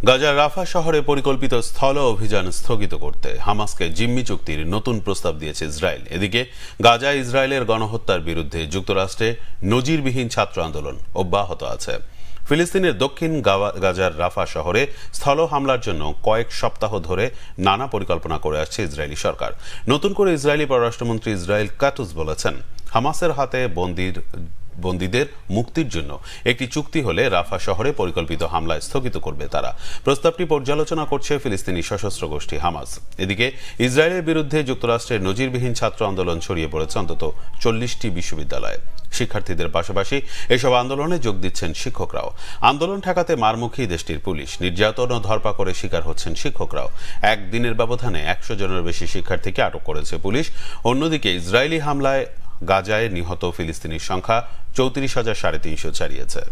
গাজার রাফা শহরে পরিকল্পিত স্থল অভিযান স্থগিত করতে হামাসকে জিম্মি চুক্তির নতুন প্রস্তাব দিয়েছে ইসরায়েল। এদিকে গাজায় ইসরায়েলের গণহত্যার বিরুদ্ধে যুক্তরাষ্ট্রে নজিরবিহীন ছাত্র আন্দোলন অব্যাহত আছে। ফিলিস্তিনের দক্ষিণ গাজার রাফা শহরে স্থল হামলার জন্য কয়েক সপ্তাহ ধরে নানা পরিকল্পনা করে আসছে ইসরায়েলি সরকার। নতুন করে ইসরায়েলি পররাষ্ট্রমন্ত্রী ইসরায়েল কাটুস বলেছেন, হামাসের হাতে বন্দীদের মুক্তির জন্য একটি চুক্তি হলে রাফা শহরে পরিকল্পিত হামলা স্থগিত করবে তারা। প্রস্তাবটি পর্যালোচনা করছে ফিলিস্তিনি সশস্ত্র গোষ্ঠী হামাস। এদিকে ইসরায়েলের বিরুদ্ধে যুক্তরাষ্ট্রের নজিরবিহীন ছাত্র আন্দোলন ছড়িয়ে পড়েছে অন্তত 40টি বিশ্ববিদ্যালয়ে। শিক্ষার্থীদের পাশাপাশি এসব আন্দোলনে যোগ দিচ্ছেন শিক্ষকরাও। আন্দোলন ঠেকাতে মারমুখী দেশটির পুলিশ, নির্যাতন ও ধরপাকড়ের শিকার হচ্ছেন শিক্ষকরাও। একদিনের ব্যবধানে 100 জনের বেশি শিক্ষার্থীকে আটক করেছে পুলিশ। অন্যদিকে ইসরায়েলি হামলায় গাজায় নিহত ফিলিস্তিনির সংখ্যা 34,350 ছাড়িয়েছে।